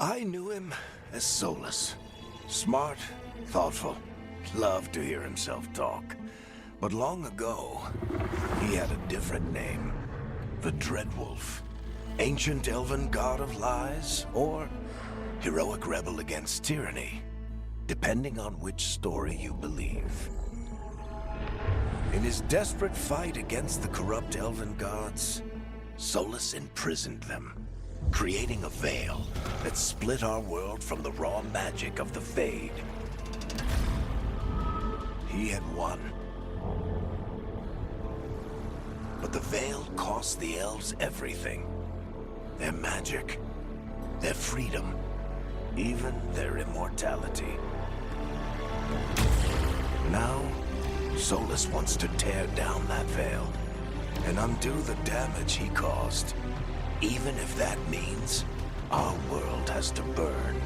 I knew him as Solus. Smart, thoughtful, loved to hear himself talk. But long ago, he had a different name. The Dreadwolf. Ancient elven god of lies, or heroic rebel against tyranny, depending on which story you believe. In his desperate fight against the corrupt elven gods, Solus imprisoned them, creating a veil that split our world from the raw magic of the Fade. He had won. But the veil cost the elves everything. Their magic, their freedom, even their immortality. Now, Solus wants to tear down that veil and undo the damage he caused, even if that means our world has to burn.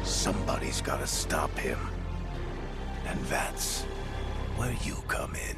Somebody's gotta stop him, and that's where you come in.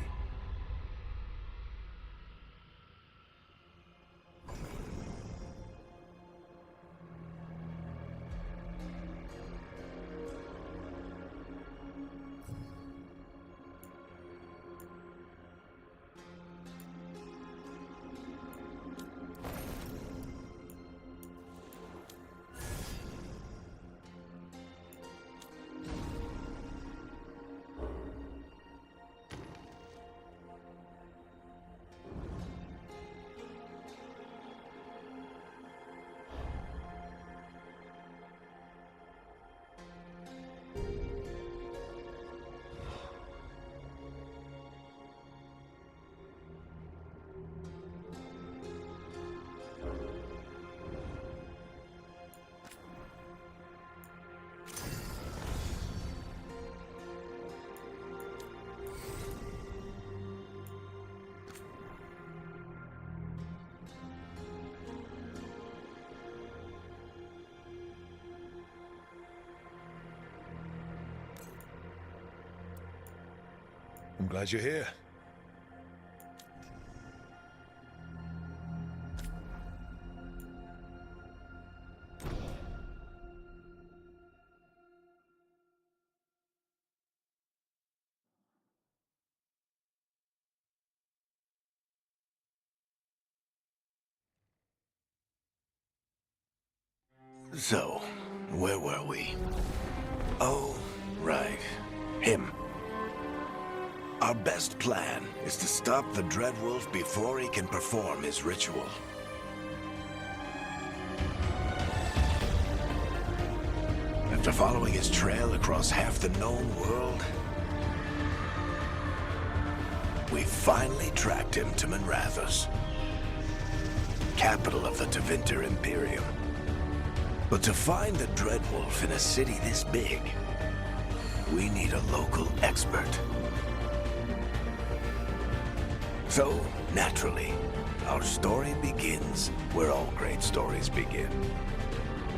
I'm glad you're here. So, where were we? Oh, right. Him. Our best plan is to stop the Dreadwolf before he can perform his ritual. After following his trail across half the known world, we finally tracked him to Minrathous, capital of the Tevinter Imperium. But to find the Dreadwolf in a city this big, we need a local expert. So, naturally, our story begins where all great stories begin.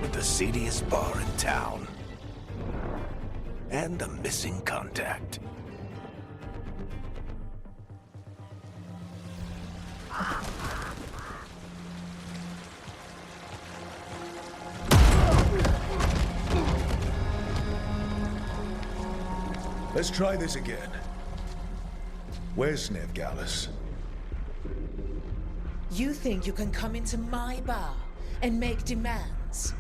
With the seediest bar in town. And a missing contact. Let's try this again. Where's Veilguard? You think you can come into my bar and make demands?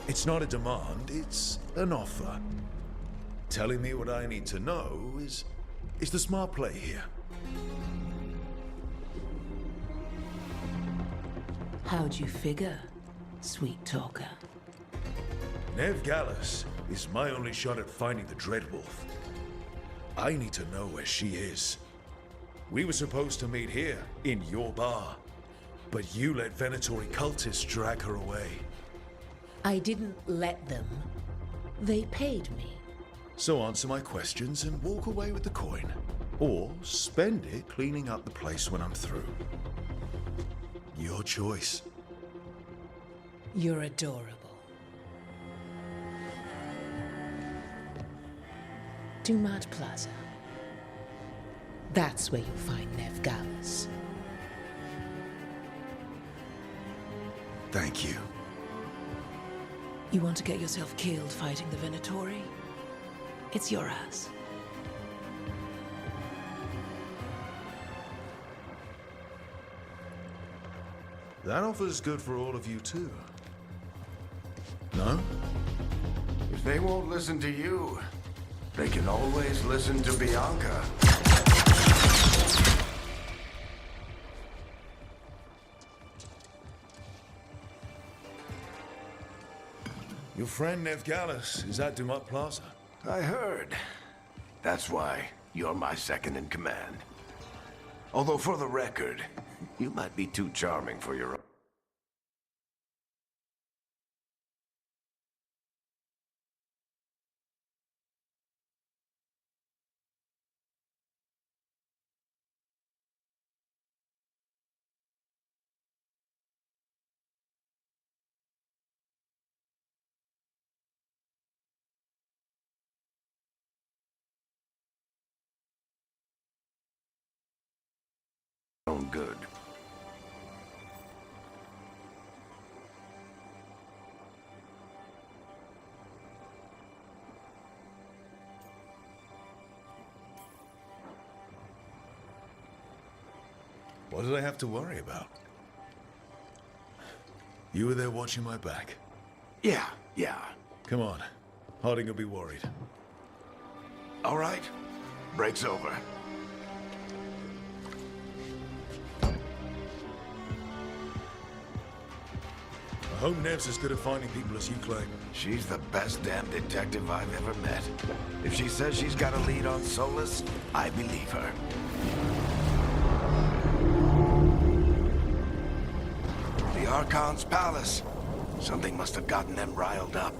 It's not a demand, it's an offer. Telling me what I need to know is the smart play here. How'd you figure, sweet talker? Veilguard is my only shot at finding the Dreadwolf. I need to know where she is. We were supposed to meet here, in your bar. But you let Venatori cultists drag her away. I didn't let them. They paid me. So answer my questions and walk away with the coin. Or spend it cleaning up the place when I'm through. Your choice. You're adorable. Dumat Plaza. That's where you'll find Nev Gallus. Thank you. You want to get yourself killed fighting the Venatori? It's your ass. That offer's good for all of you too. No? If they won't listen to you, they can always listen to Bianca. Your friend Nev Gallus is at Dumat Plaza. I heard. That's why you're my second in command. Although for the record, you might be too charming for your own. Good. What did I have to worry about? You were there watching my back. Yeah. Come on. Harding will be worried. All right. Break's over. I hope Nev's as good at finding people as you claim. She's the best damn detective I've ever met. If she says she's got a lead on Solus, I believe her. The Archon's palace. Something must have gotten them riled up.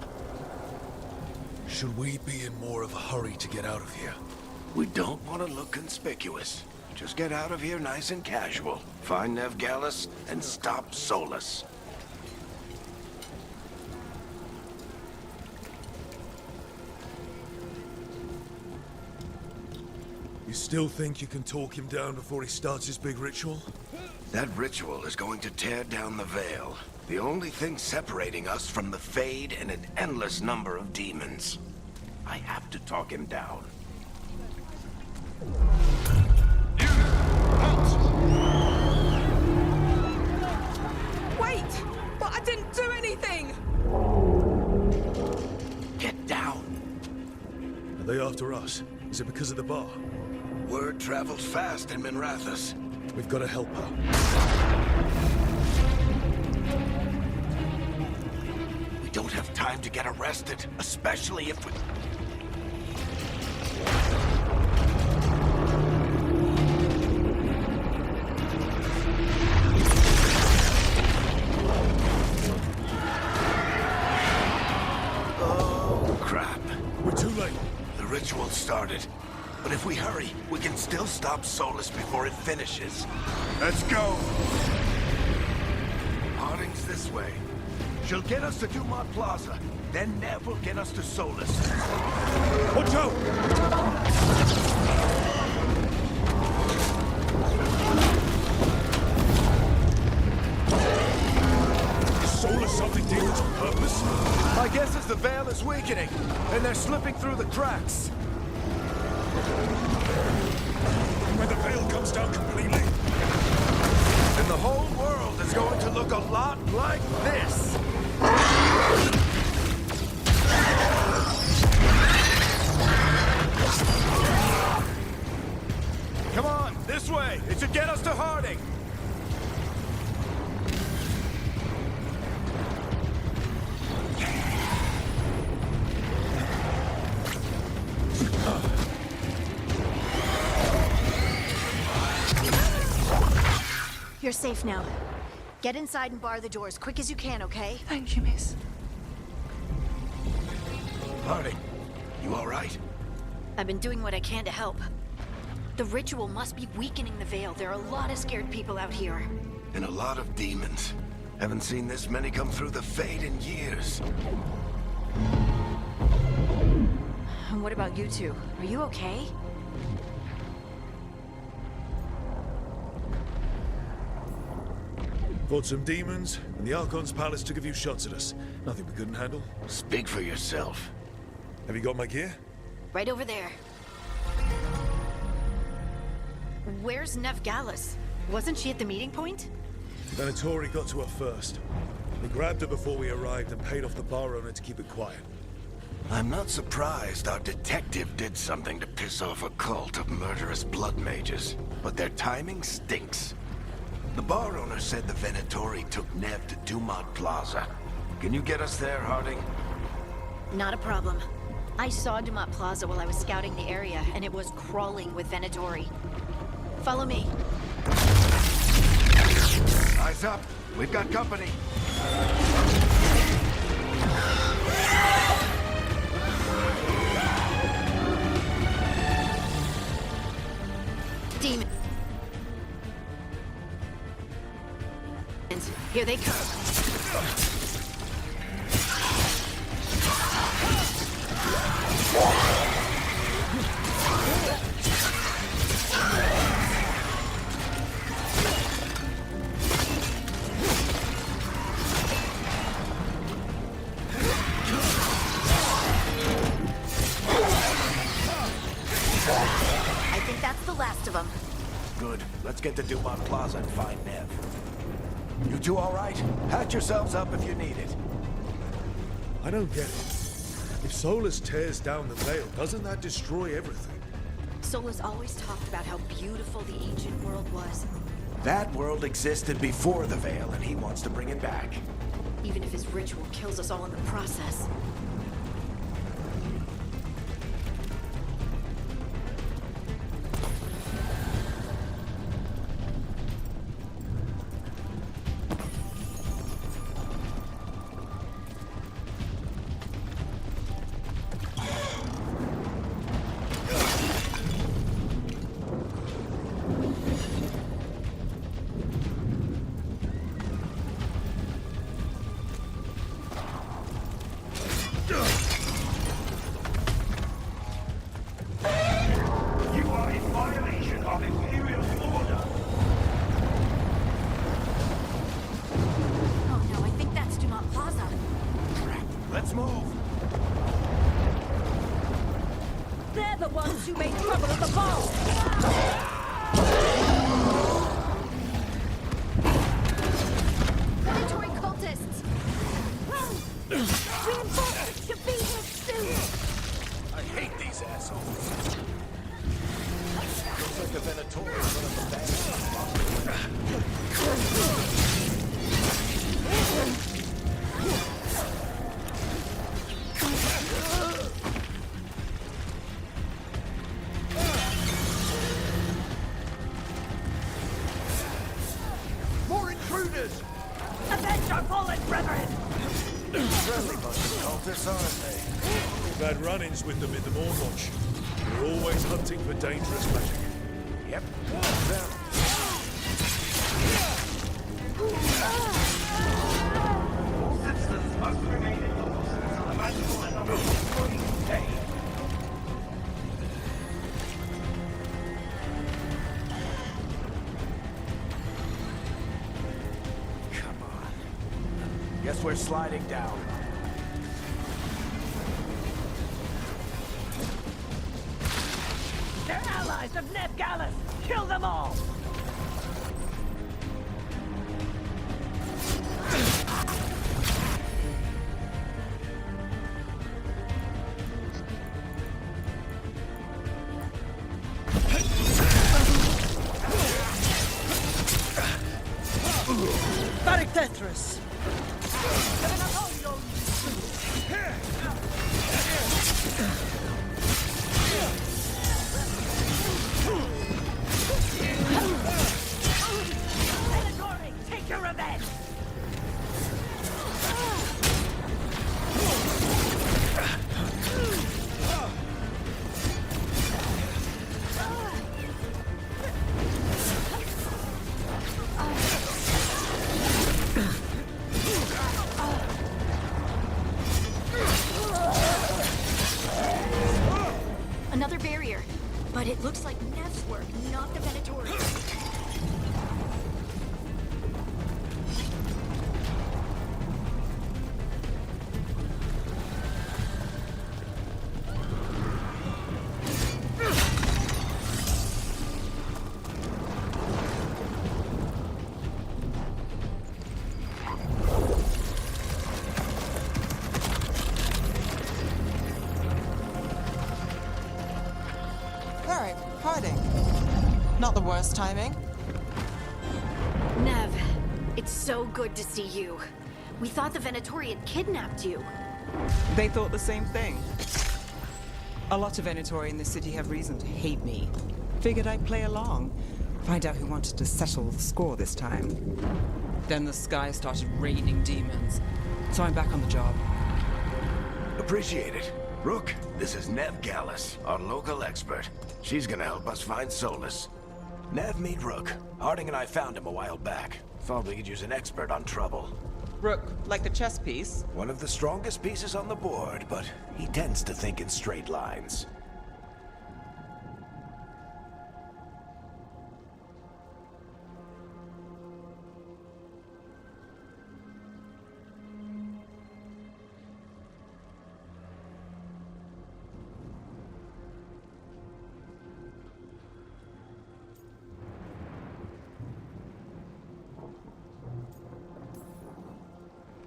Should we be in more of a hurry to get out of here? We don't want to look conspicuous. Just get out of here nice and casual. Find Nev Gallus and stop Solus. You still think you can talk him down before he starts his big ritual? That ritual is going to tear down the veil. The only thing separating us from the Fade and an endless number of demons. I have to talk him down. Wait! But I didn't do anything! Get down. Are they after us? Is it because of the bar? Word travels fast in Minrathous. We've got to help her. We don't have time to get arrested, especially if we... Oh, crap. We're too late. The ritual started. But if we hurry, we can still stop Solus before it finishes. Let's go! Harding's this way. She'll get us to Dumat Plaza. Then Nev will get us to Solus. Watch out! Is Solus something demons on purpose? My guess is the veil is weakening, and they're slipping through the cracks. When the veil comes down completely, And the whole world is going to look a lot like this. Come on, this way. It should get us to Harding. You're safe now. Get inside and bar the doors quick as you can, okay? Thank you, miss. Harding, you all right? I've been doing what I can to help. The ritual must be weakening the veil. There are a lot of scared people out here. And a lot of demons. Haven't seen this many come through the Fade in years. And what about you two? Are you okay? Fought some demons, and the Archon's palace took a few shots at us. Nothing we couldn't handle. Speak for yourself. Have you got my gear? Right over there. Where's Nev Gallus? Wasn't she at the meeting point? Venatori got to her first. They grabbed her before we arrived and paid off the bar owner to keep it quiet. I'm not surprised our detective did something to piss off a cult of murderous blood mages, but their timing stinks. The bar owner said the Venatori took Nev to Dumont Plaza. Can you get us there, Harding? Not a problem. I saw Dumont Plaza while I was scouting the area, and it was crawling with Venatori. Follow me. Eyes up. We've got company. Demons. Here they come. I think that's the last of them. Good. Let's get to Dumont Plaza and find Nev. You two all right? Patch yourselves up if you need it. I don't get it. If Solus tears down the Veil, doesn't that destroy everything? Solus always talked about how beautiful the ancient world was. That world existed before the Veil, and he wants to bring it back. Even if his ritual kills us all in the process. Let's move. They're the ones who made trouble at the ball! Predatory cultists! Reinforcements should be here soon! I hate these assholes. Looks like the Venatori is one of the bad. More intruders! Avenge our fallen brethren! Friendly bunch of cultists, aren't they? We've had run-ins with them in the Mornwatch. They're always hunting for dangerous magic. Yep. Them. Citizens must remain indoors until the magical and employees pay. Come on. Guess we're sliding down. They're allies of Nev Gallus! Kill them all! Tetris! Another barrier. But it looks like Nev's work, not the Venatori. Very hiding. Not the worst timing. Nev, it's so good to see you. We thought the Venatori had kidnapped you. They thought the same thing. A lot of Venatori in this city have reason to hate me. Figured I'd play along. Find out who wanted to settle the score this time. Then the sky started raining demons. So I'm back on the job. Appreciate it. Rook, this is Nev Gallus, our local expert. She's gonna help us find Solus. Nev, meet Rook. Harding and I found him a while back. Thought we could use an expert on trouble. Rook, like the chess piece? One of the strongest pieces on the board, but he tends to think in straight lines.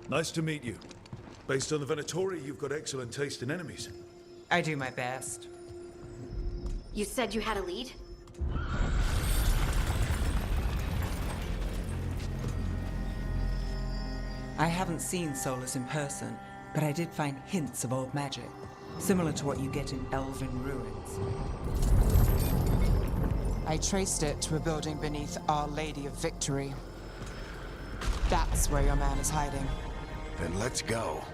Nice to meet you. Based on the Venatori, you've got excellent taste in enemies. I do my best. You said you had a lead? I haven't seen Solus in person, but I did find hints of old magic, similar to what you get in elven ruins. I traced it to a building beneath Our Lady of Victory. That's where your man is hiding. Then let's go.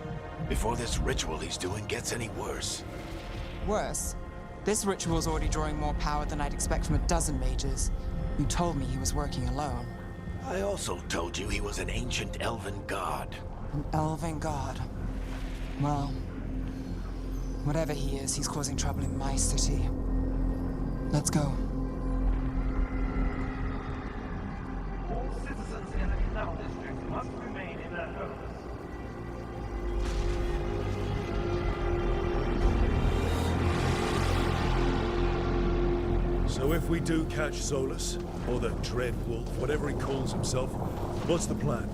Before this ritual he's doing gets any worse. Worse, this ritual's already drawing more power than I'd expect from a dozen mages. You told me he was working alone. I also told you he was an ancient elven god. An elven god. Well, whatever he is, he's causing trouble in my city. Let's go. All citizens in the canal district must remain in their homes. So if we do catch Solus, or the Dread Wolf, whatever he calls himself, what's the plan?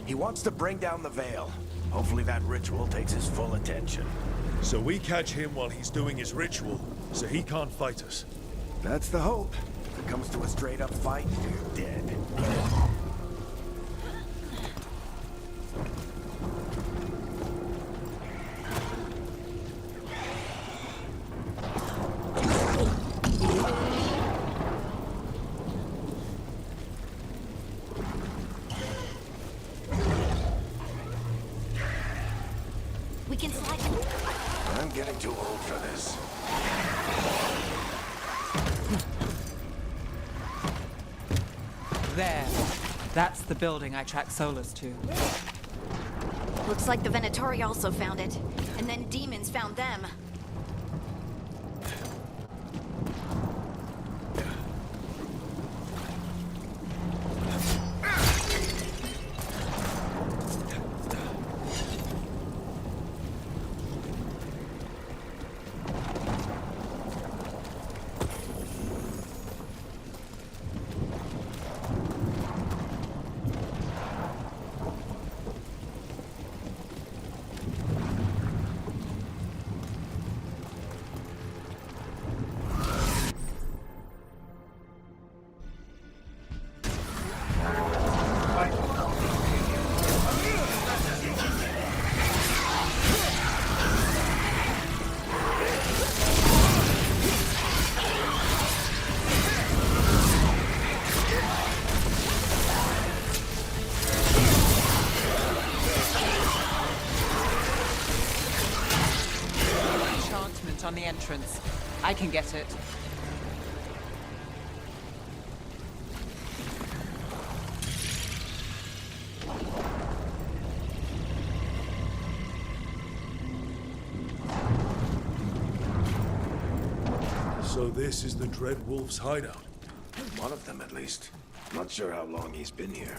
He wants to bring down the Veil. Hopefully that ritual takes his full attention. So we catch him while he's doing his ritual, so he can't fight us. That's the hope. If it comes to a straight-up fight, you're dead. We can slide. I'm getting too old for this. There. That's the building I tracked Solus to. Looks like the Venatori also found it. And then demons found them. On the entrance. I can get it. So this is the Dread Wolf's hideout. One of them, at least. Not sure how long he's been here.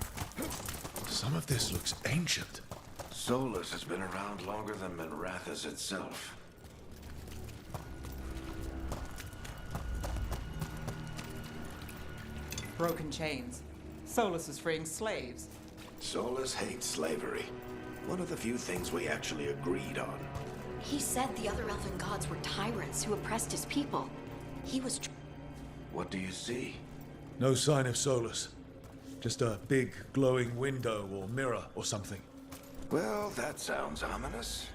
Some of this looks ancient. Solus has been around longer than Minrathous itself. Broken chains. Solus is freeing slaves. Solus hates slavery. One of the few things we actually agreed on. He said the other elven gods were tyrants who oppressed his people. He was What do you see? No sign of Solus. Just a big glowing window or mirror or something. Well, that sounds ominous.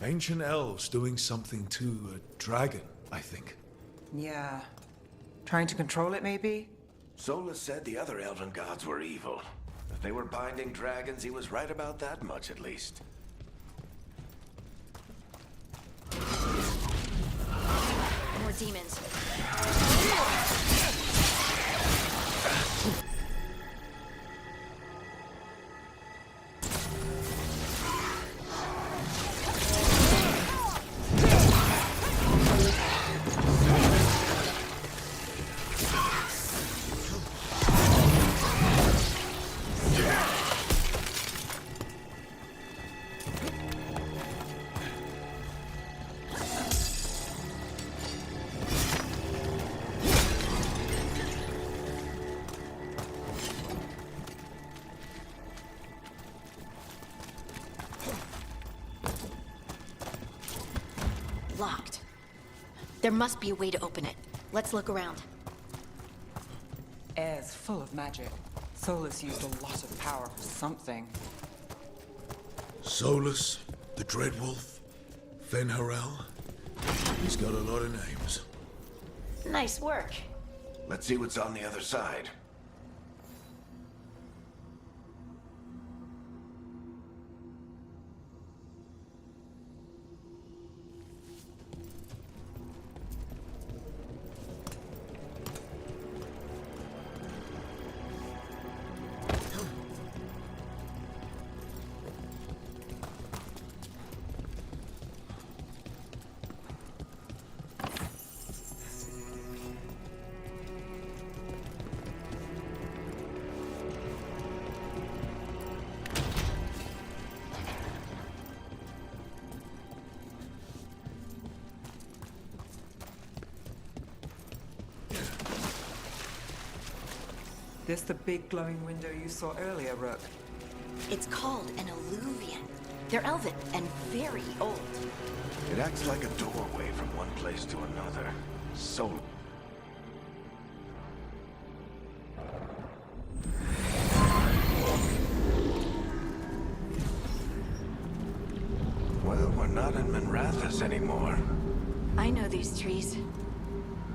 Ancient elves doing something to a dragon, I think. Yeah. Trying to control it, maybe? Solus said the other elven gods were evil. If they were binding dragons, he was right about that much, at least. more demons. Locked. There must be a way to open it. Let's look around. Air's full of magic. Solus used a lot of power for something. Solus, the Dreadwolf, Fenharel. He's got a lot of names. Nice work. Let's see what's on the other side. This the big glowing window you saw earlier, Rook? It's called an alluvian. They're elven and very old. It acts like a doorway from one place to another. Well, we're not in Minrathous anymore. I know these trees.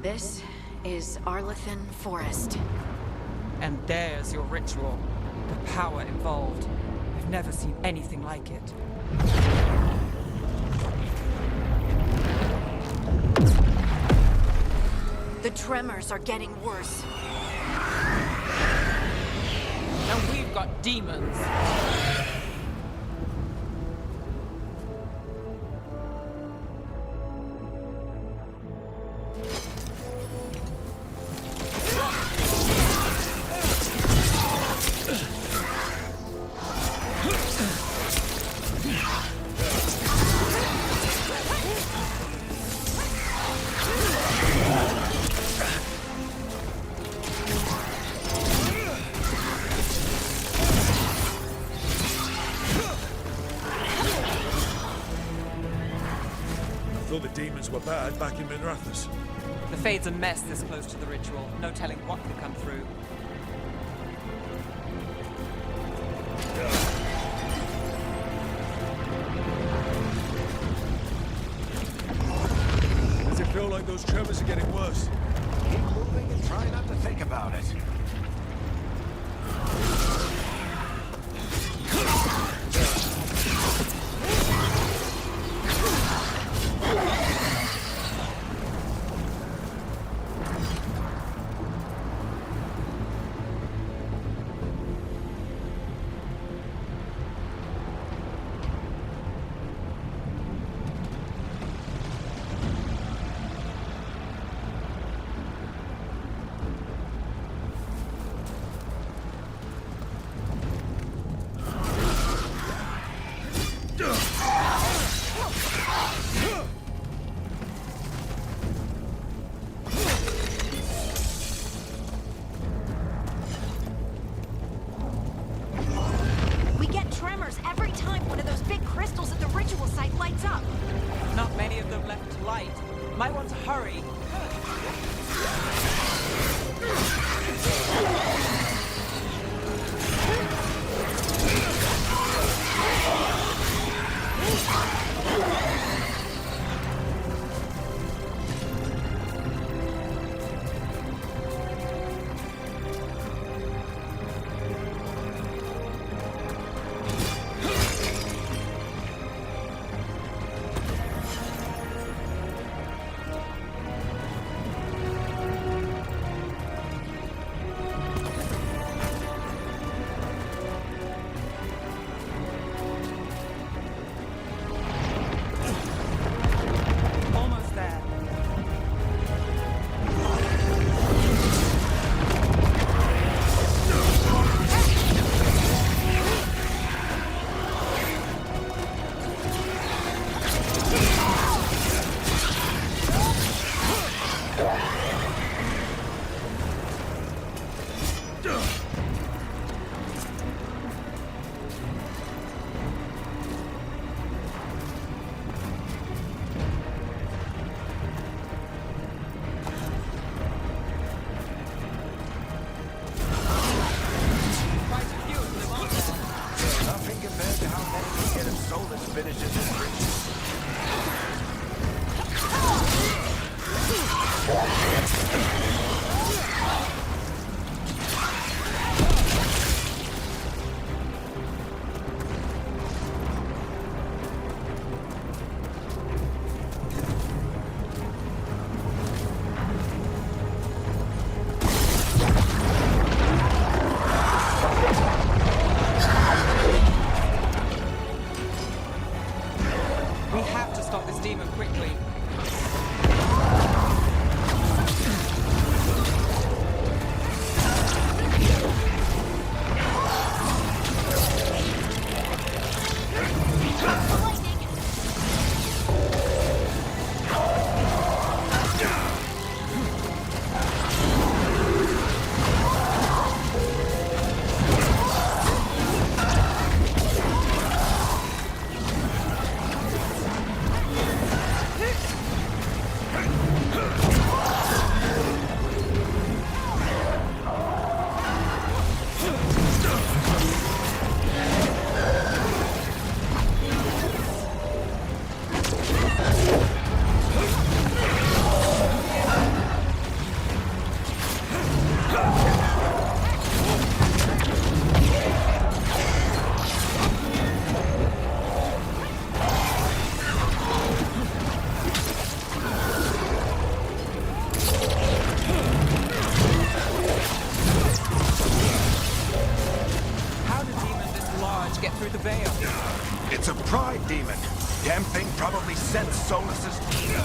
This is Arlethan Forest. And there's your ritual. The power involved. I've never seen anything like it. The tremors are getting worse. And we've got demons. I thought the demons were bad back in Minrathous. The Fade's a mess this close to the ritual. No telling what could come through. Does it feel like those tremors are getting worse? Keep moving and try not to think about it. light. Might want to hurry. Almost there. Quite a few of them, aren't there? Nothing compared to how many get if Solus finishes his ritual. We have to stop this demon quickly. How did demon this large get through the veil? It's a pride demon. Damn thing probably sensed Solus's meaning.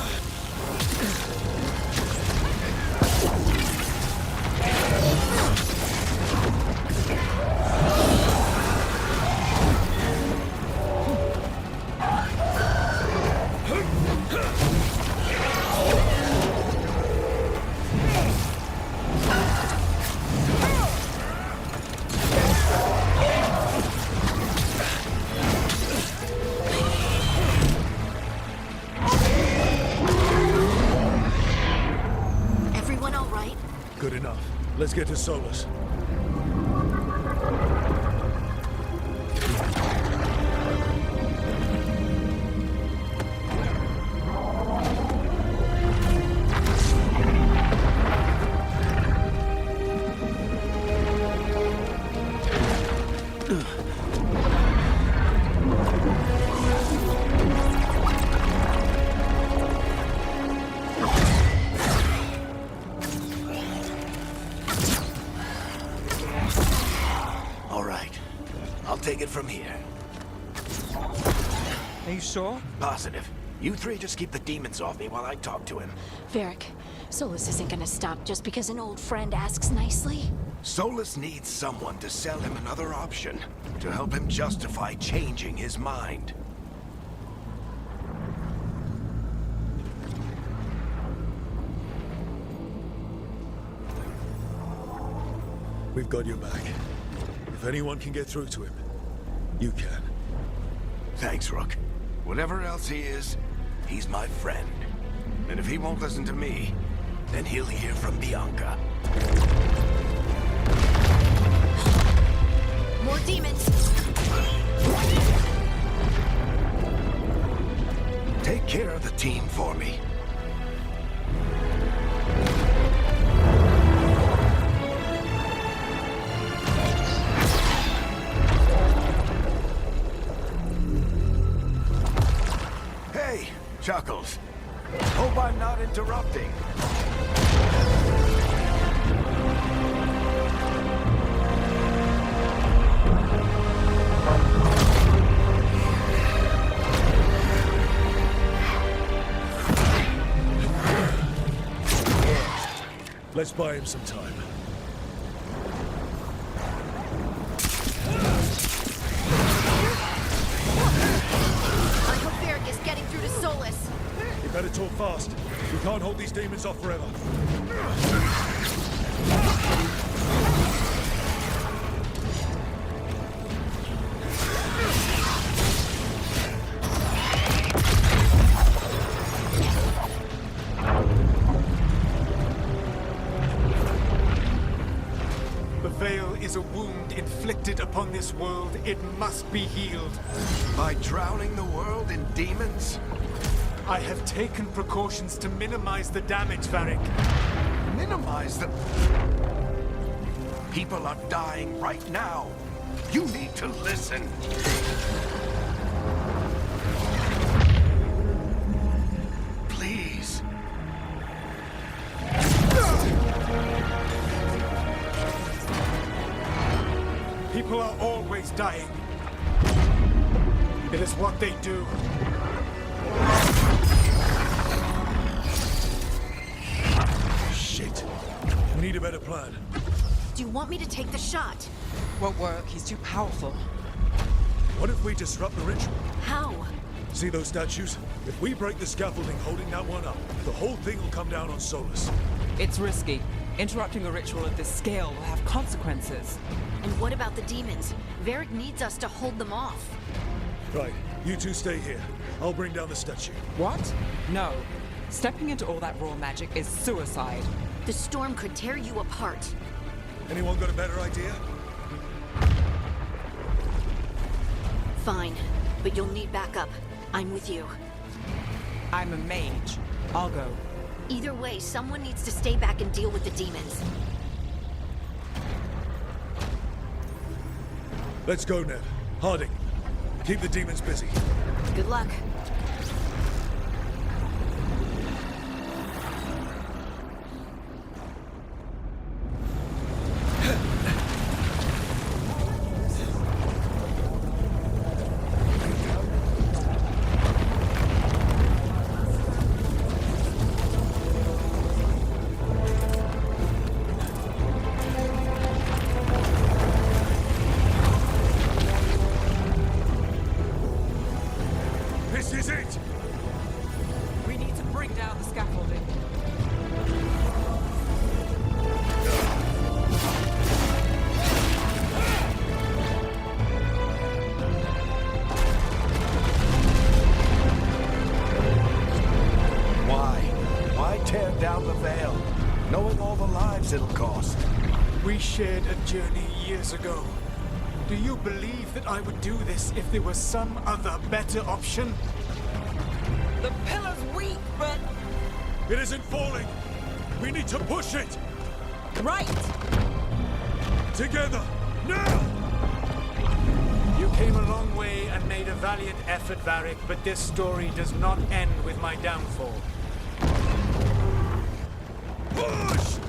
Everyone all right? Good enough. Let's get to Solus. All right. I'll take it from here. Are you sure? Positive. You three just keep the demons off me while I talk to him. Varric, Solus isn't gonna stop just because an old friend asks nicely. Solus needs someone to sell him another option, to help him justify changing his mind. We've got your back. If anyone can get through to him, you can. Thanks, Rook. Whatever else he is, he's my friend. And if he won't listen to me, then he'll hear from Bianca. More demons! Take care of the team for me. Hey, Chuckles. Hope I'm not interrupting. Let's buy him some time. I hope Varric is getting through to Solus. We better talk fast. We can't hold these demons off forever. The Veil is a wound inflicted upon this world. It must be healed. By drowning the world in demons? I have taken precautions to minimize the damage, Varric. Minimize the... People are dying right now. You need to listen. Please. People are always dying. It is what they do. Shit. We need a better plan. Do you want me to take the shot? Won't work. He's too powerful. What if we disrupt the ritual? How? See those statues? If we break the scaffolding holding that one up, the whole thing will come down on Solus. It's risky. Interrupting a ritual of this scale will have consequences. And what about the demons? Varric needs us to hold them off. Right, you two stay here. I'll bring down the statue. What? No. Stepping into all that raw magic is suicide. The storm could tear you apart. Anyone got a better idea? Fine, but you'll need backup. I'm with you. I'm a mage. I'll go. Either way, someone needs to stay back and deal with the demons. Let's go, Ned. Harding, keep the demons busy. Good luck. This is it! We need to bring down the scaffolding. Why tear down the Veil, knowing all the lives it'll cost? We shared a journey years ago. Do you believe that I would do this if there was some other better option? The pillar's weak, but... It isn't falling! We need to push it! Right! Together! Now! You came a long way and made a valiant effort, Varric, but this story does not end with my downfall. Push!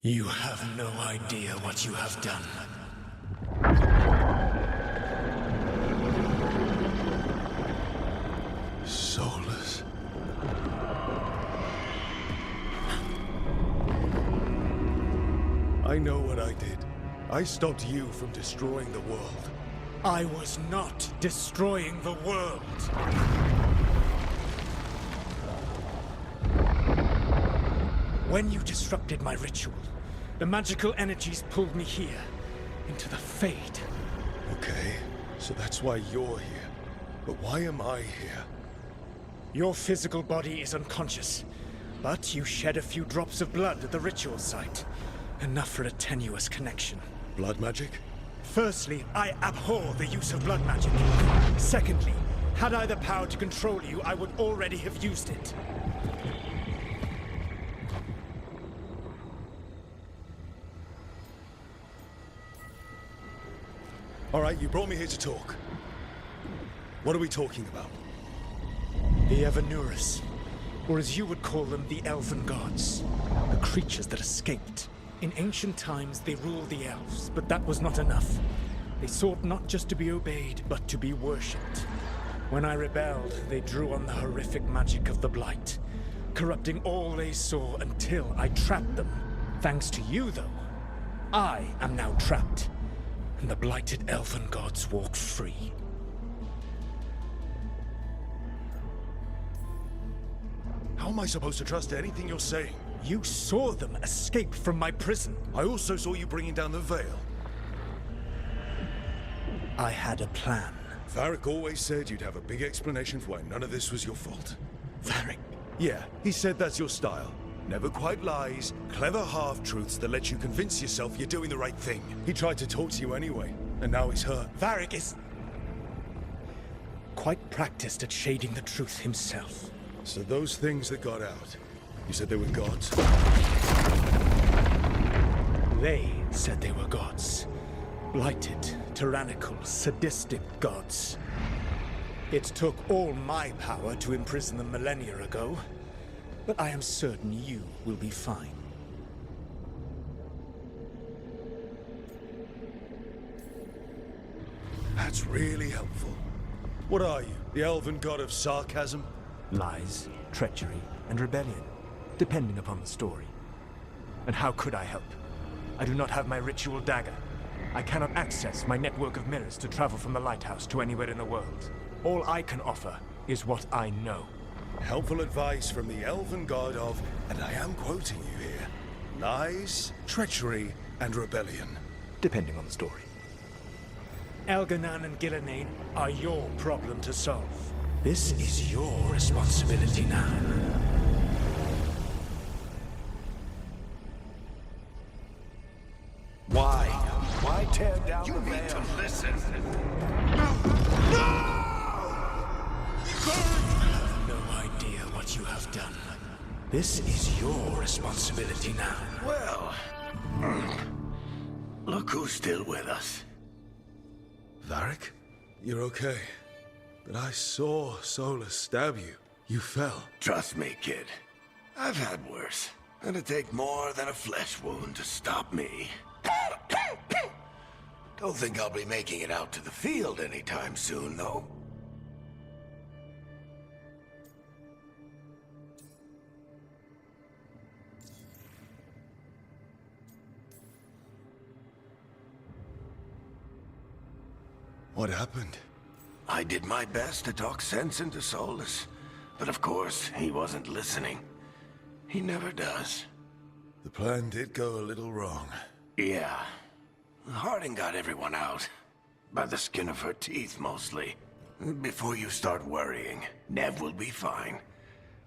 You have no idea what you have done. Soulless. I know what I did. I stopped you from destroying the world. I was not destroying the world. When you disrupted my ritual, the magical energies pulled me here, into the Fade. Okay, so that's why you're here. But why am I here? Your physical body is unconscious, but you shed a few drops of blood at the ritual site. Enough for a tenuous connection. Blood magic? Firstly, I abhor the use of blood magic. Secondly, had I the power to control you, I would already have used it. All right, you brought me here to talk. What are we talking about? The Evanurus, or as you would call them, the Elven Gods. The creatures that escaped. In ancient times, they ruled the elves, but that was not enough. They sought not just to be obeyed, but to be worshipped. When I rebelled, they drew on the horrific magic of the Blight, corrupting all they saw until I trapped them. Thanks to you, though, I am now trapped, and the blighted Elven Gods walk free. How am I supposed to trust anything you're saying? You saw them escape from my prison. I also saw you bringing down the veil. I had a plan. Varric always said you'd have a big explanation for why none of this was your fault. Varric. Yeah, he said that's your style. Never quite lies, clever half-truths that let you convince yourself you're doing the right thing. He tried to talk to you anyway, and now he's hurt. Varric is quite practiced at shading the truth himself. So those things that got out, you said they were gods? They said they were gods. Blighted, tyrannical, sadistic gods. It took all my power to imprison them millennia ago, but I am certain you will be fine. That's really helpful. What are you, the elven god of sarcasm? Lies, treachery, and rebellion, depending upon the story. And how could I help? I do not have my ritual dagger. I cannot access my network of mirrors to travel from the lighthouse to anywhere in the world. All I can offer is what I know. Helpful advice from the elven god of, and I am quoting you here, lies, treachery, and rebellion. Depending on the story. Elganan and Gillenane are your problem to solve. This is your responsibility now. Why? Why tear down the veil? You need to listen. You have no idea what you have done. This is your responsibility now. Well, look who's still with us. Varric? You're okay. But I saw Solus stab you. You fell. Trust me, kid. I've had worse. It'd take more than a flesh wound to stop me. Don't think I'll be making it out to the field anytime soon, though. What happened? I did my best to talk sense into Solus, but of course, he wasn't listening. He never does. The plan did go a little wrong. Yeah. Harding got everyone out. By the skin of her teeth, mostly. Before you start worrying, Nev will be fine.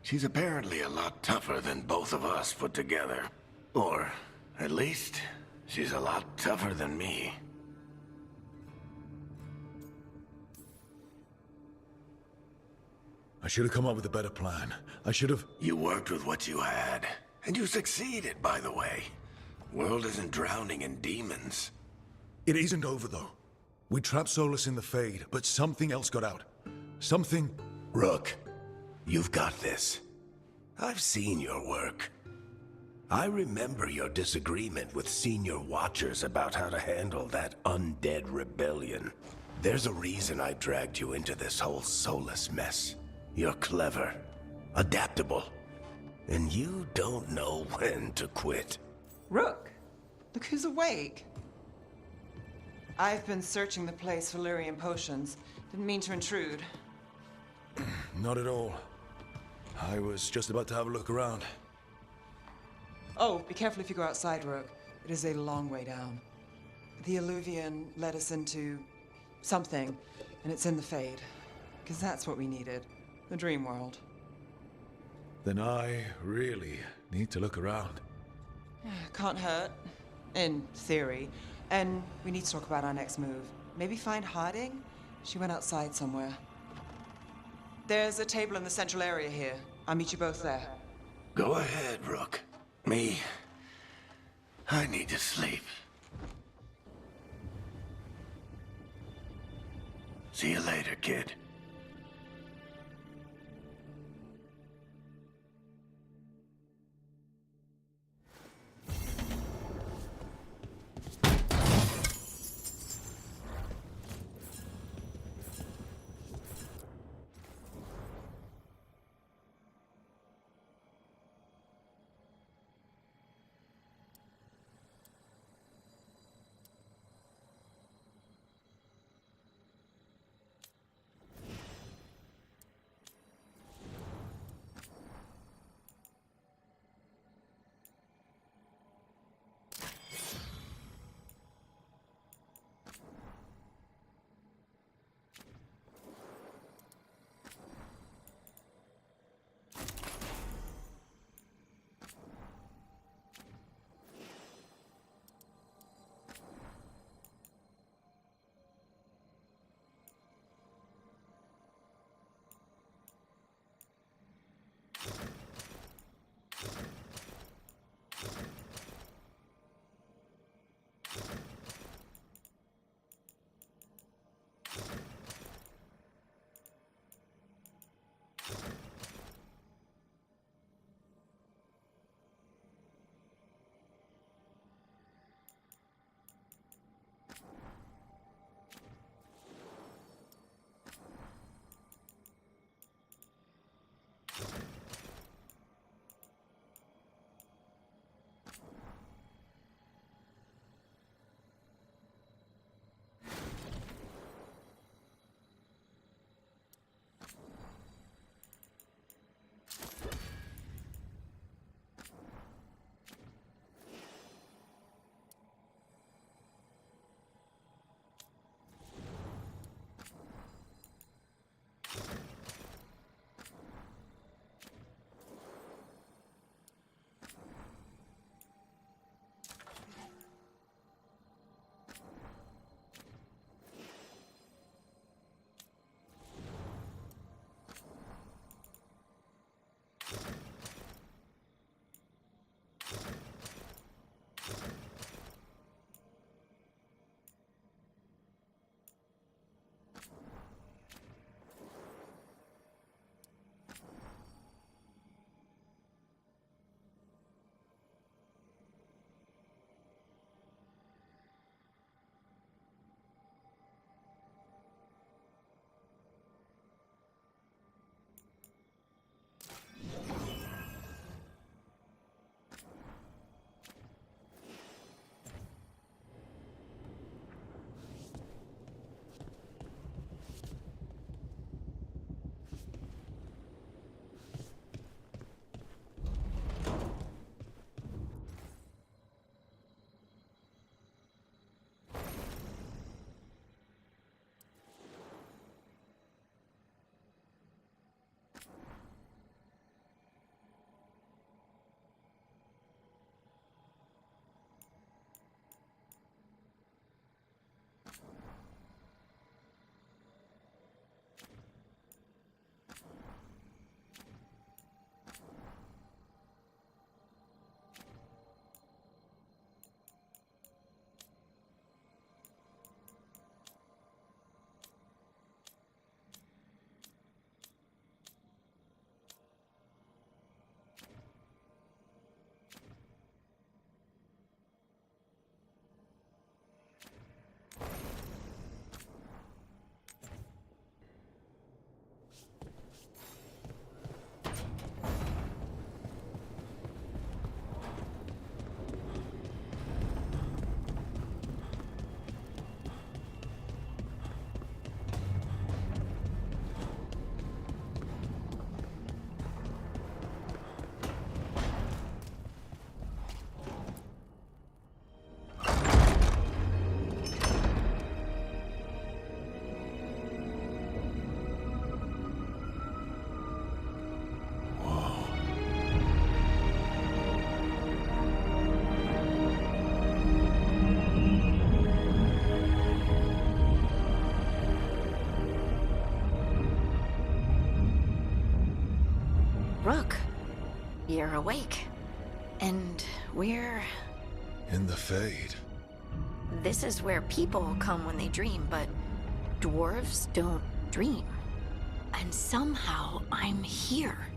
She's apparently a lot tougher than both of us put together. Or, at least, she's a lot tougher than me. I should have come up with a better plan. I should have... You worked with what you had. And you succeeded, by the way. World isn't drowning in demons. It isn't over, though. We trapped Solus in the Fade, but something else got out. Something... Rook, you've got this. I've seen your work. I remember your disagreement with senior watchers about how to handle that undead rebellion. There's a reason I dragged you into this whole Solus mess. You're clever, adaptable, and you don't know when to quit. Rook, look who's awake. I've been searching the place for Lyrian potions. Didn't mean to intrude. Not at all. I was just about to have a look around. Oh, be careful if you go outside, Rook. It is a long way down. The Alluvian led us into something, and it's in the Fade. Because that's what we needed. The dream world. Then I really need to look around. Can't hurt. In theory. And we need to talk about our next move. Maybe find Harding? She went outside somewhere. There's a table in the central area here. I'll meet you both there. Go ahead, Rook. I need to sleep. See you later, kid. Rook, you're awake. And we're... In the Fade. This is where people come when they dream, but dwarves don't dream. And somehow I'm here.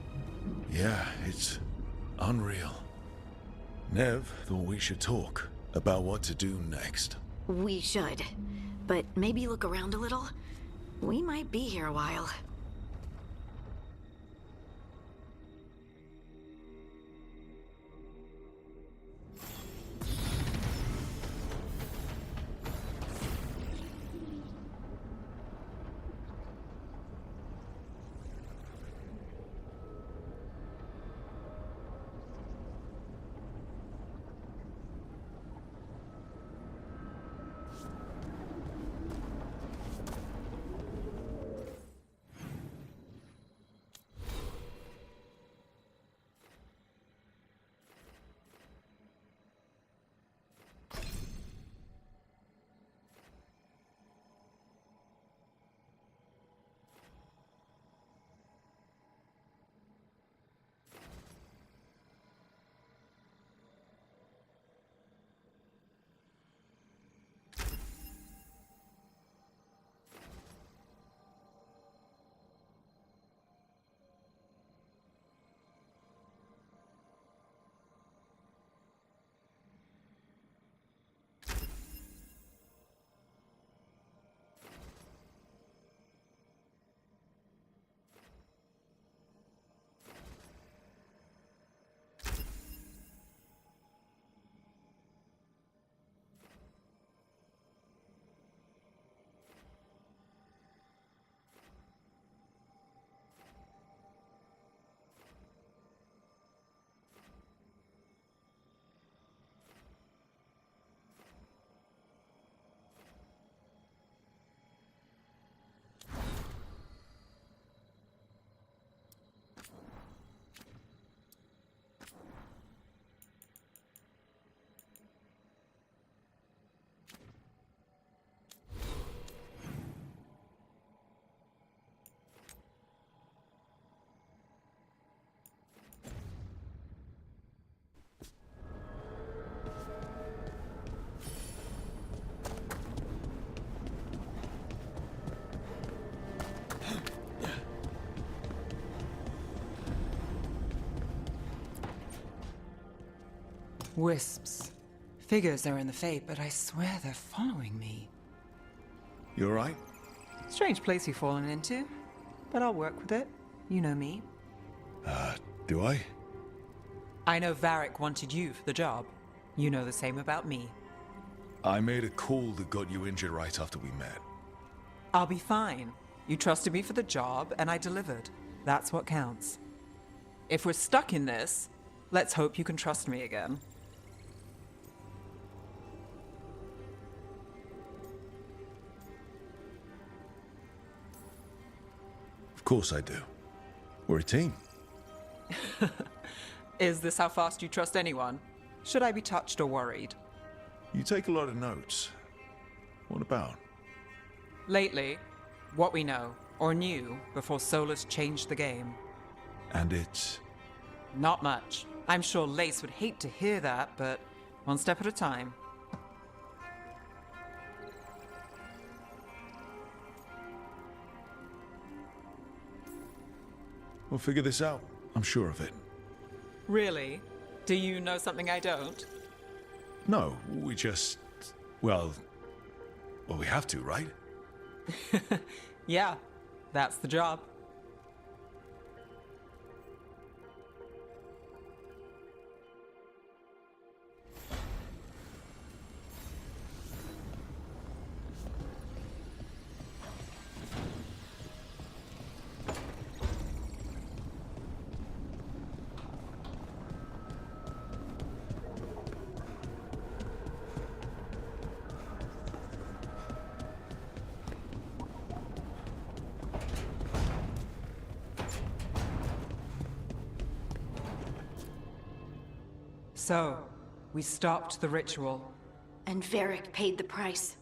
Yeah, it's unreal. Nev thought we should talk about what to do next. We should. But maybe look around a little. We might be here a while. Wisps. Figures are in the Fate, but I swear they're following me. You alright? Strange place you've fallen into, but I'll work with it. You know me. Do I? I know Varric wanted you for the job. You know the same about me. I made a call that got you injured right after we met. I'll be fine. You trusted me for the job, and I delivered. That's what counts. If we're stuck in this, let's hope you can trust me again. Of course I do. We're a team. Is this how fast you trust anyone? Should I be touched or worried? You take a lot of notes. What about? Lately, what we know, or knew, before Solus changed the game. And it's... Not much. I'm sure Lace would hate to hear that, but one step at a time. We'll figure this out. I'm sure of it. Really? Do you know something I don't? No, we just... Well, we have to, right? Yeah, that's the job. So, we stopped the ritual. And Varric paid the price.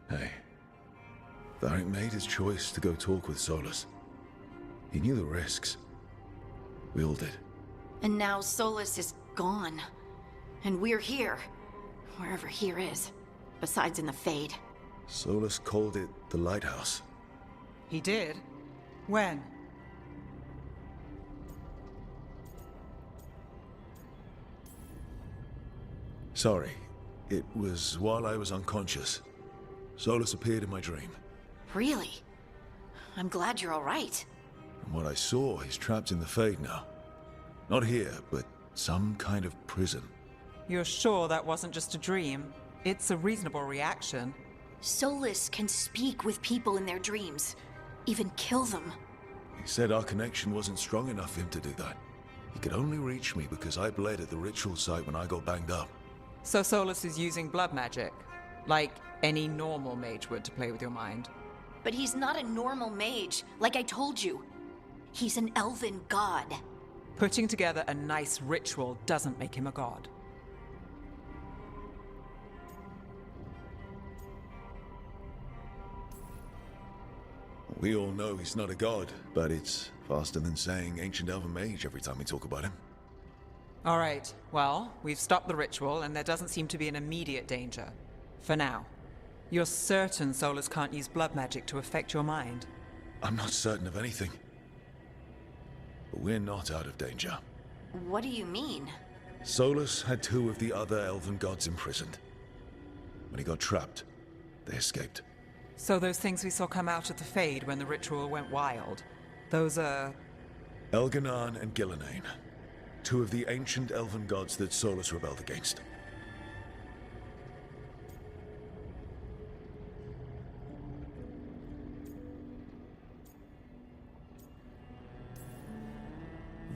Hey. Varric made his choice to go talk with Solus. He knew the risks. We all did. And now Solus is gone. And we're here. Wherever here is. Besides in the Fade. Solus called it the Lighthouse. He did? When? Sorry. It was while I was unconscious. Solus appeared in my dream. Really? I'm glad you're all right. From what I saw, he's trapped in the Fade now. Not here, but some kind of prison. You're sure that wasn't just a dream? It's a reasonable reaction. Solus can speak with people in their dreams. Even kill them. He said our connection wasn't strong enough for him to do that. He could only reach me because I bled at the ritual site when I got banged up. So Solus is using blood magic, like any normal mage would to play with your mind. But he's not a normal mage, like I told you. He's an elven god. Putting together a nice ritual doesn't make him a god. We all know he's not a god, but it's faster than saying ancient elven mage every time we talk about him. All right, well, we've stopped the ritual and there doesn't seem to be an immediate danger. For now. You're certain Solus can't use blood magic to affect your mind? I'm not certain of anything. But we're not out of danger. What do you mean? Solus had 2 of the other elven gods imprisoned. When he got trapped, they escaped. So those things we saw come out of the Fade when the ritual went wild, those are... Elganan and Gillenane. 2 of the ancient elven gods that Solus rebelled against.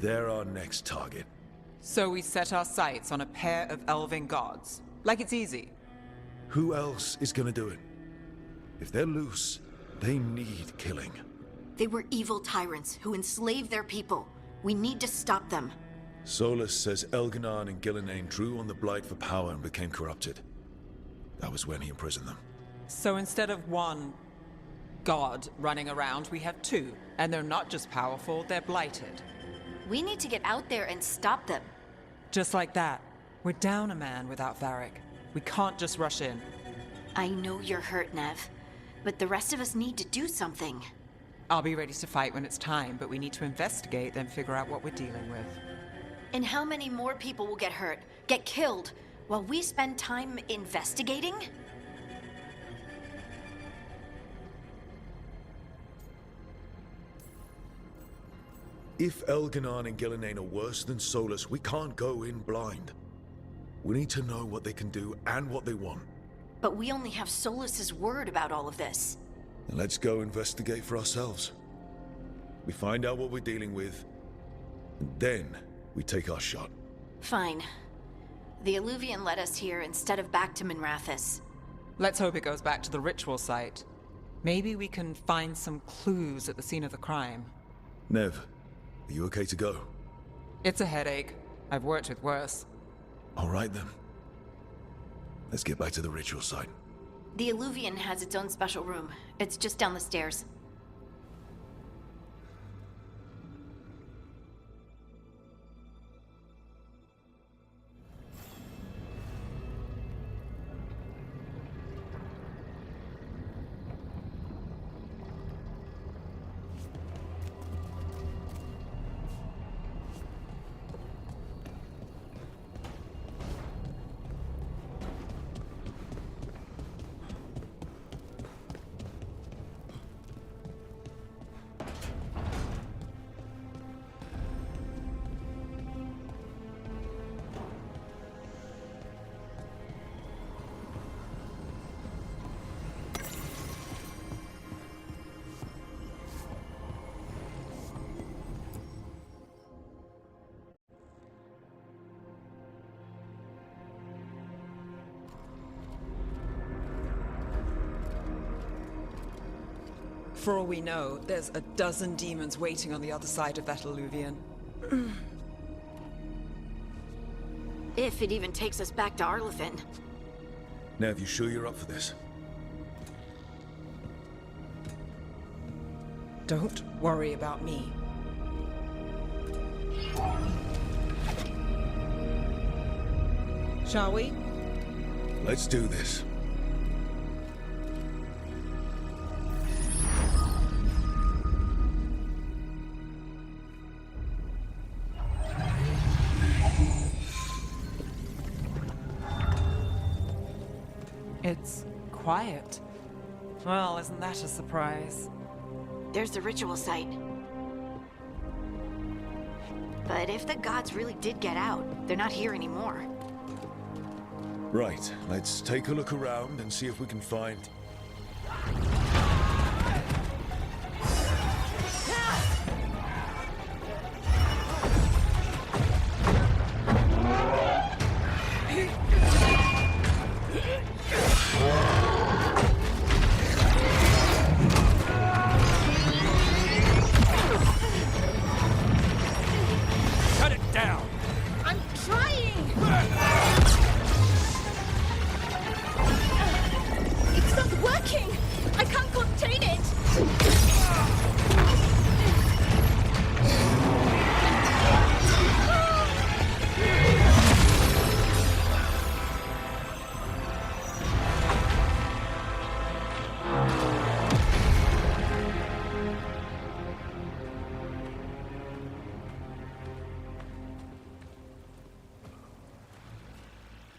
They're our next target. So we set our sights on a pair of elven gods. Like it's easy. Who else is gonna do it? If they're loose, they need killing. They were evil tyrants who enslaved their people. We need to stop them. Solus says Elganan and Gillenane drew on the Blight for power and became corrupted. That was when he imprisoned them. So instead of one god running around, we have 2. And they're not just powerful, they're blighted. We need to get out there and stop them. Just like that. We're down a man without Varric. We can't just rush in. I know you're hurt, Nev. But the rest of us need to do something. I'll be ready to fight when it's time, but we need to investigate, then figure out what we're dealing with. And how many more people will get hurt, get killed, while we spend time investigating? If Elganan and Gillenane are worse than Solus, we can't go in blind. We need to know what they can do and what they want. But we only have Solus's word about all of this. And let's go investigate for ourselves. We find out what we're dealing with, and then we take our shot. Fine. The Illuvian led us here instead of back to Minrathous. Let's hope it goes back to the ritual site. Maybe we can find some clues at the scene of the crime. Nev, are you okay to go? It's a headache. I've worked with worse. All right then. Let's get back to the ritual site. The Illuvian has its own special room. It's just down the stairs. For all we know, there's a dozen demons waiting on the other side of that Illuvian. If it even takes us back to Arlefin. Nev, you sure you're up for this? Don't worry about me. Shall we? Let's do this. It's quiet. Well, isn't that a surprise? There's the ritual site. But if the gods really did get out, they're not here anymore. Right, let's take a look around and see if we can find... Cut it down! I'm trying! It's not working! I can't contain it!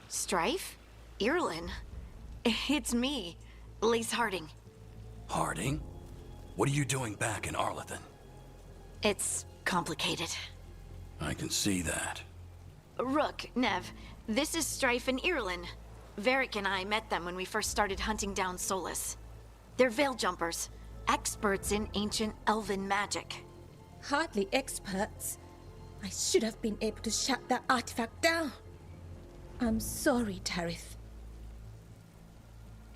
Strife? Irlin? It's me, Lise Harding. Harding? What are you doing back in Arlethan? It's complicated. I can see that. Rook, Nev, this is Strife and Irlin. Varric and I met them when we first started hunting down Solus. They're veil jumpers, experts in ancient elven magic. Hardly experts. I should have been able to shut that artifact down. I'm sorry, Tarith.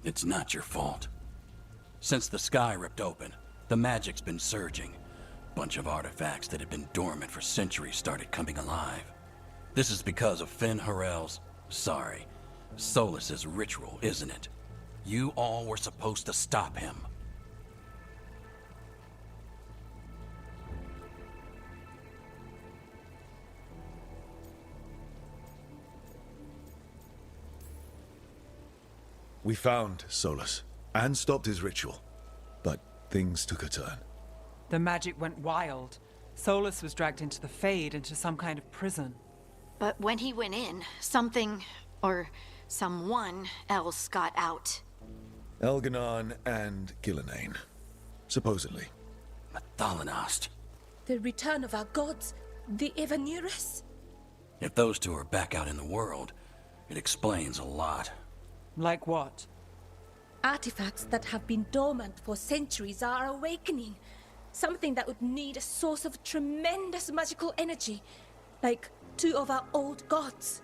It's not your fault. Since the sky ripped open, the magic's been surging. Bunch of artifacts that had been dormant for centuries started coming alive. This is because of Finn Harel's... Solus's ritual, isn't it? You all were supposed to stop him. We found Solus and stopped his ritual, but things took a turn. The magic went wild. Solus was dragged into the Fade, into some kind of prison. But when he went in, something, or someone else got out. Elganon and Gillenane, supposedly. Thalanost. The return of our gods, the Evanurus. If those two are back out in the world, it explains a lot. Like what? Artifacts that have been dormant for centuries are awakening. Something that would need a source of tremendous magical energy, like two of our old gods.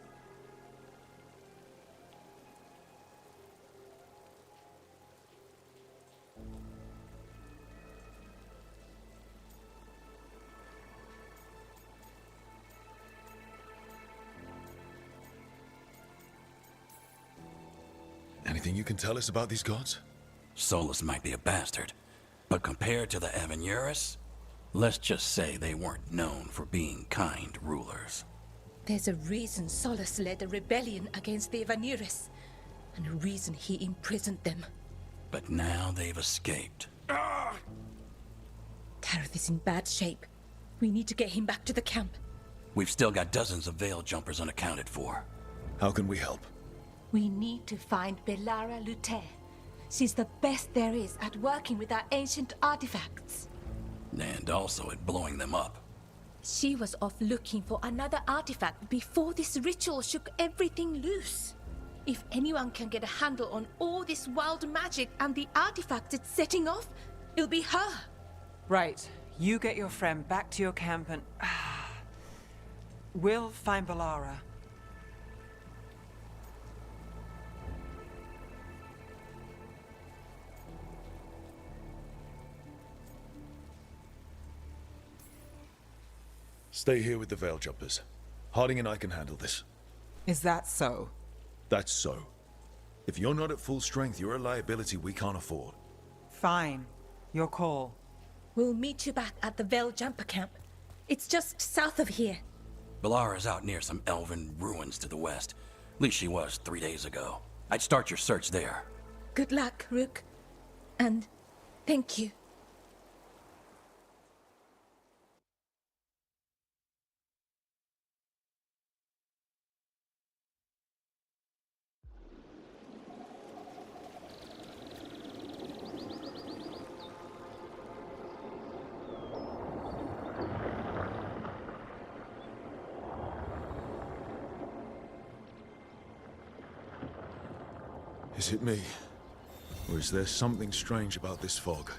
Anything you can tell us about these gods? Solus might be a bastard, but compared to the Evanurus, let's just say they weren't known for being kind rulers. There's a reason Solus led a rebellion against the Evanurus, and a reason he imprisoned them. But now they've escaped. Tarith is in bad shape. We need to get him back to the camp. We've still got dozens of veil jumpers unaccounted for. How can we help? We need to find Belara Luther. She's the best there is at working with our ancient artifacts. And also at blowing them up. She was off looking for another artifact before this ritual shook everything loose. If anyone can get a handle on all this wild magic and the artifacts it's setting off, it'll be her. Right. You get your friend back to your camp and... we'll find Belara. Stay here with the veil jumpers. Harding and I can handle this. Is that so? That's so. If you're not at full strength, you're a liability we can't afford. Fine. Your call. We'll meet you back at the Veil Jumper camp. It's just south of here. Belara's out near some elven ruins to the west. At least she was 3 days ago. I'd start your search there. Good luck, Rook. And thank you. Is it me? Or is there something strange about this fog?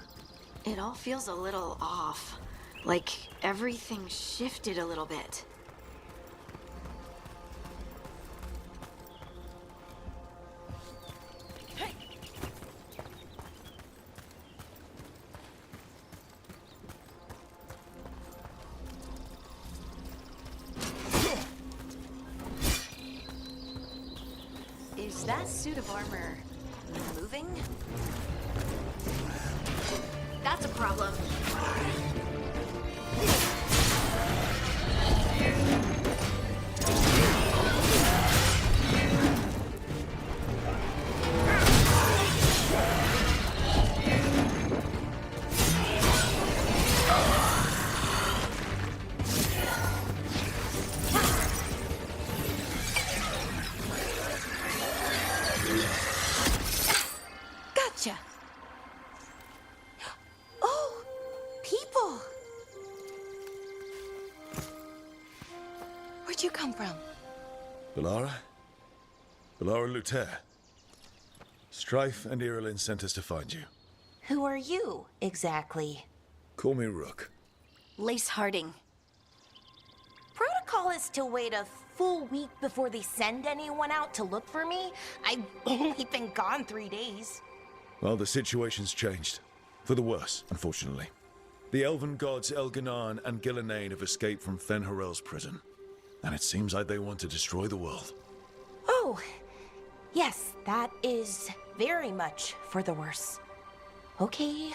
It all feels a little off. Like everything shifted a little bit. Is that suit of armor moving? That's a problem. Gotcha. Oh, people. Where'd you come from? Bellara? Bellara Luther. Strife and Irulan sent us to find you. Who are you, exactly? Call me Rook. Lace Harding. Protocol is to wait a full week before they send anyone out to look for me. I've only been gone 3 days. Well, the situation's changed. For the worse, unfortunately. The elven gods Elganan and Gillenane have escaped from Fen'Harel's prison. And it seems like they want to destroy the world. Oh, yes, that is very much for the worse. Okay,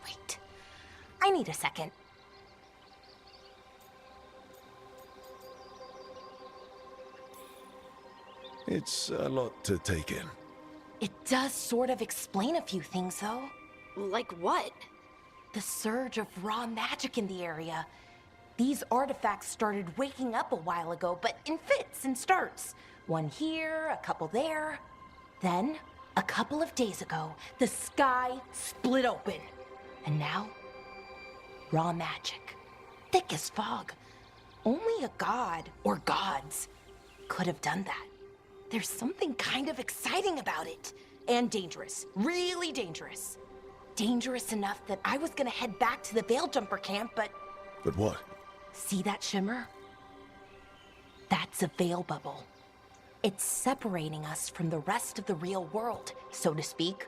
wait. I need a second. It's a lot to take in. It does sort of explain a few things, though. Like what? The surge of raw magic in the area. These artifacts started waking up a while ago, but in fits and starts. One here, a couple there. Then, a couple of days ago, the sky split open. And now, raw magic. Thick as fog. Only a god, or gods, could have done that. There's something kind of exciting about it. And dangerous. Really dangerous. Dangerous enough that I was gonna head back to the Veilguard camp, but... But what? See that shimmer? That's a veil bubble. It's separating us from the rest of the real world, so to speak.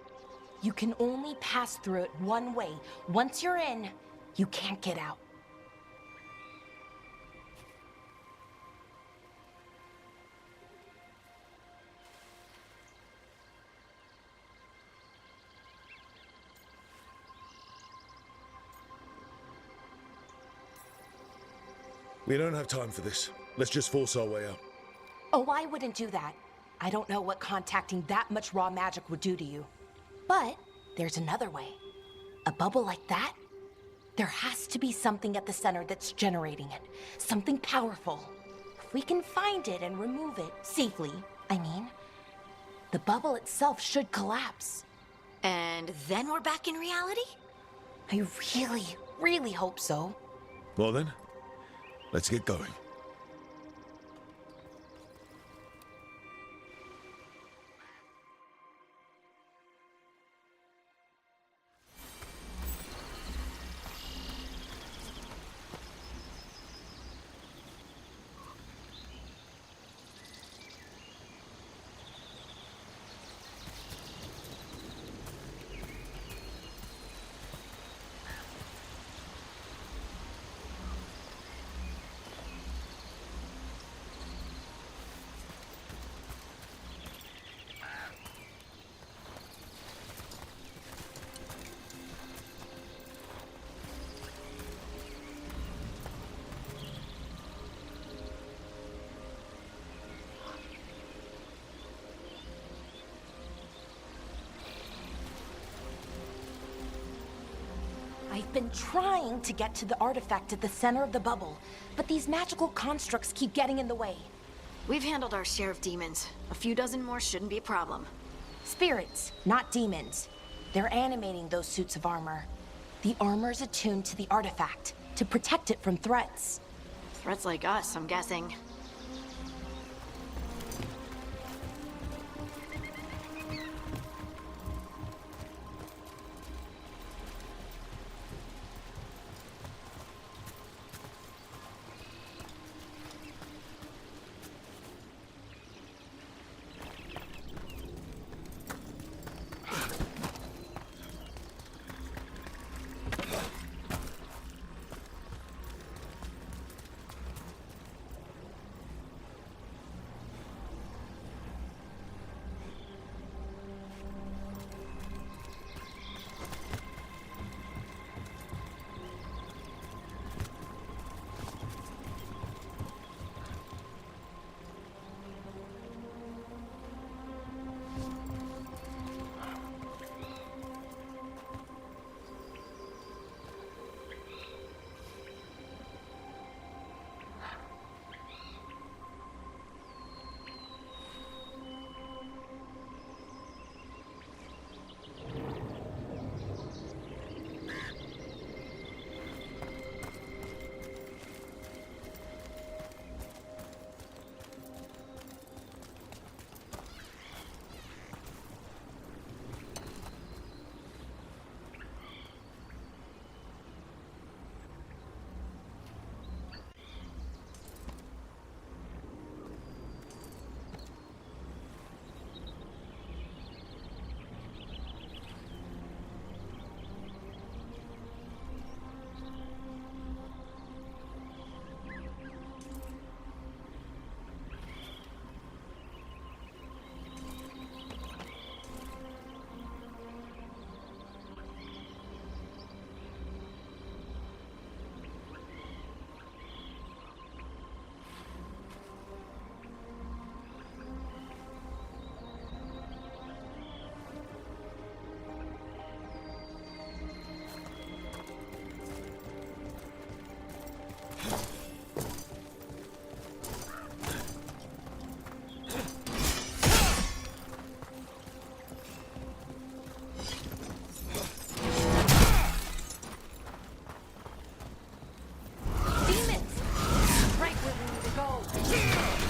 You can only pass through it one way. Once you're in, you can't get out. We don't have time for this. Let's just force our way out. Oh, I wouldn't do that. I don't know what contacting that much raw magic would do to you. But there's another way. A bubble like that? There has to be something at the center that's generating it. Something powerful. If we can find it and remove it, safely, I mean, the bubble itself should collapse. And then we're back in reality? I really, really hope so. Well then, let's get going. I've been trying to get to the artifact at the center of the bubble, but these magical constructs keep getting in the way. We've handled our share of demons. A few dozen more shouldn't be a problem. Spirits, not demons. They're animating those suits of armor. The armor's attuned to the artifact, to protect it from threats. Threats like us, I'm guessing.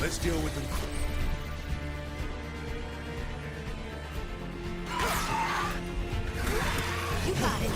Let's deal with them. You got it.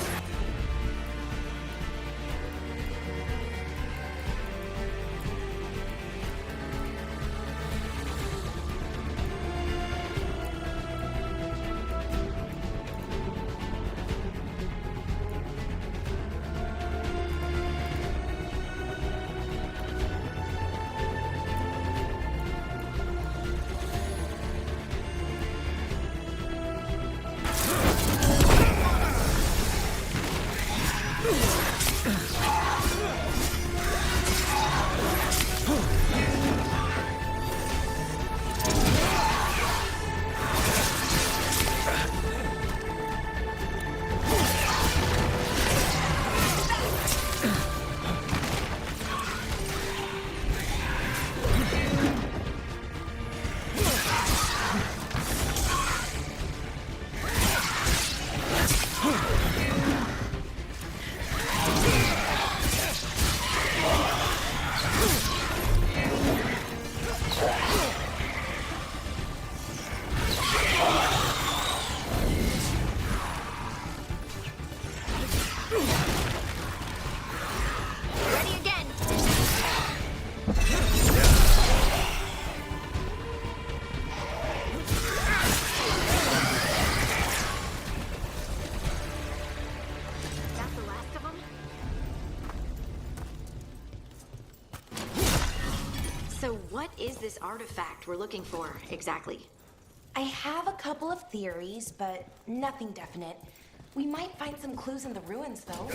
So what is this artifact we're looking for, exactly? I have a couple of theories, but nothing definite. We might find some clues in the ruins, though.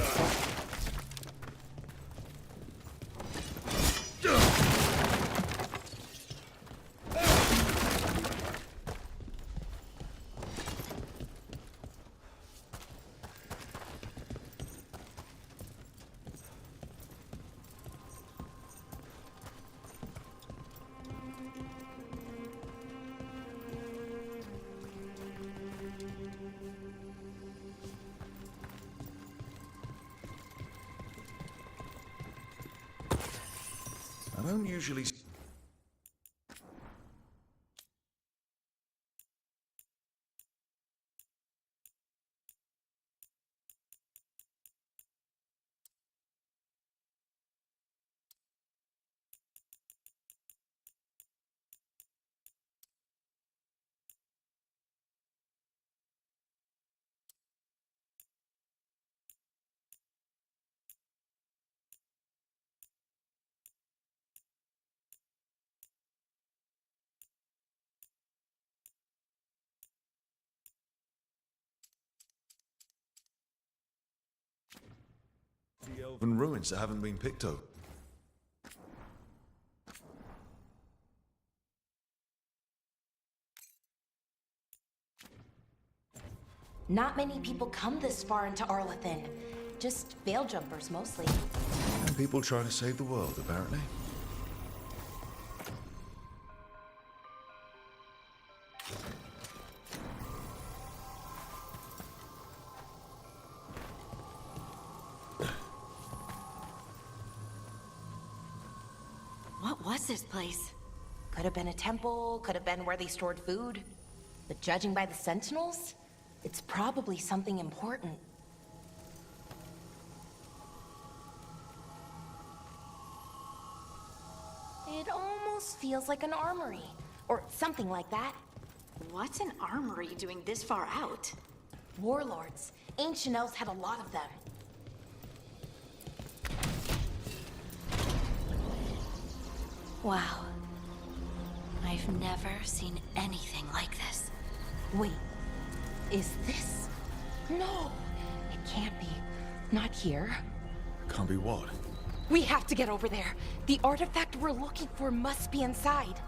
don't usually... The elven ruins that haven't been picked up. Not many people come this far into Arlathan. Just veil jumpers, mostly. And people trying to save the world, apparently. What was this place? Could have been a temple, could have been where they stored food. But judging by the sentinels, it's probably something important. It almost feels like an armory, or something like that. What's an armory doing this far out? Warlords. Ancient elves had a lot of them. Wow. I've never seen anything like this. Wait, is this? No, it can't be. Not here. Can't be what? We have to get over there. The artifact we're looking for must be inside.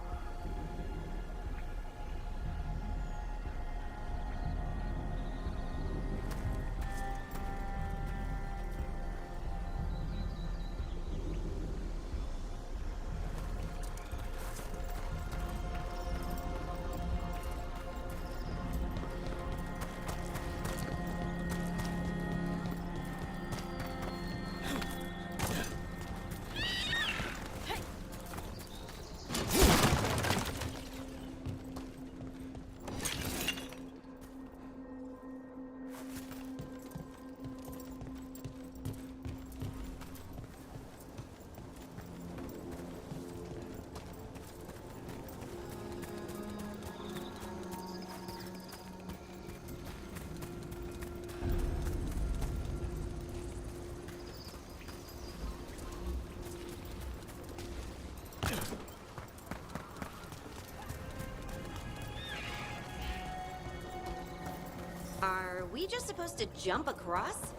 Are we just supposed to jump across?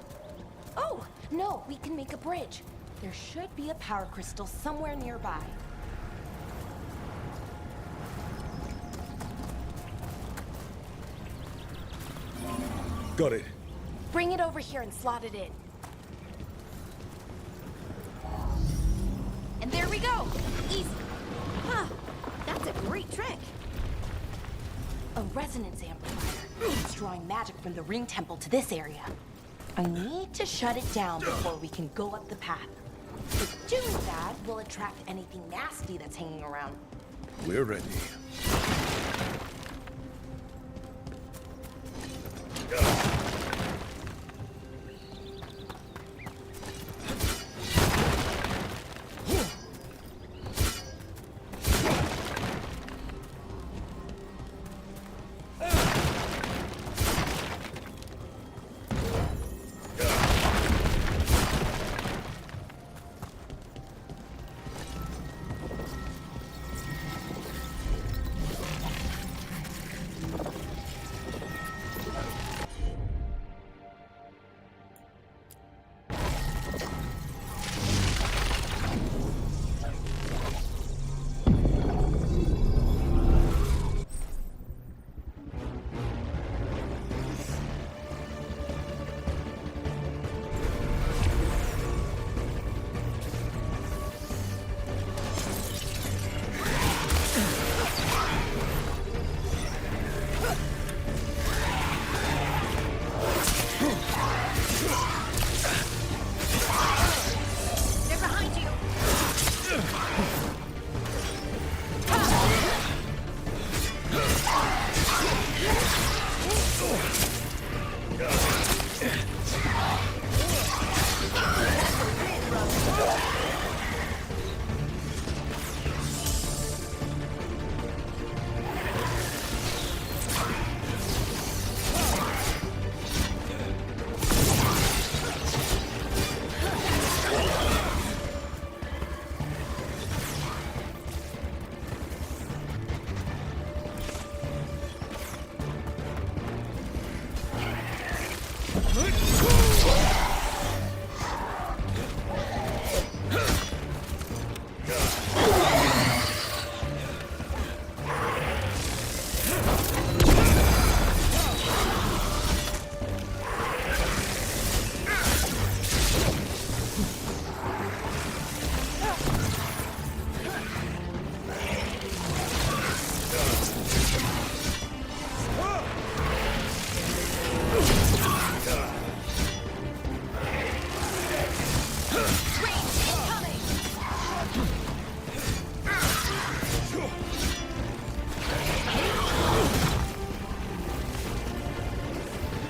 Oh, no, we can make a bridge. There should be a power crystal somewhere nearby. Got it. Bring it over here and slot it in. And there we go! Easy. Huh. That's a great trick. A resonance amplifier. It's drawing magic from the ring temple to this area. I need to shut it down before we can go up the path. But doing that will attract anything nasty that's hanging around. We're ready.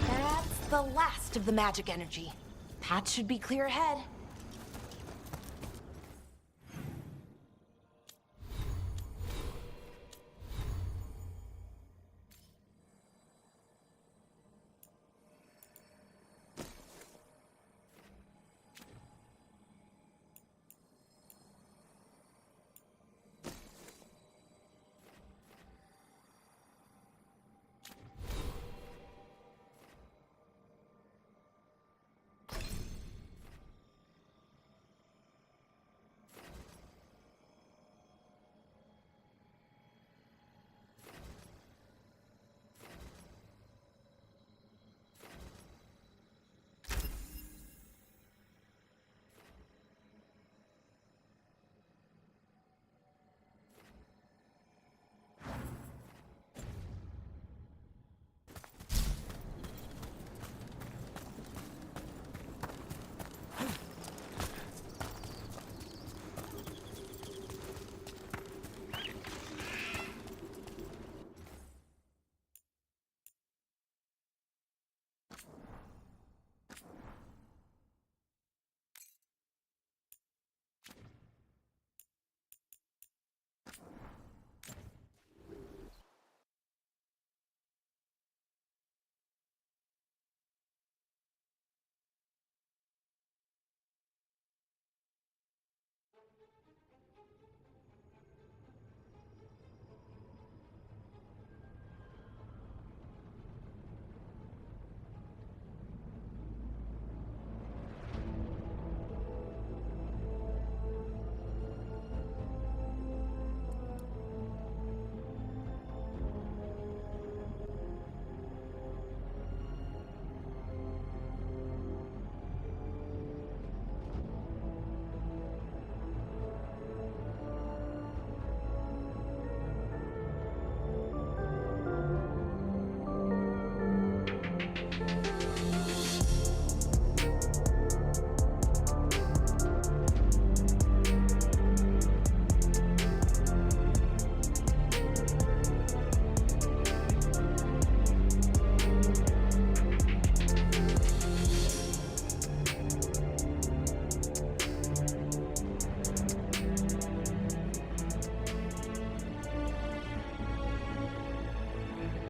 That's the last of the magic energy. Path should be clear ahead.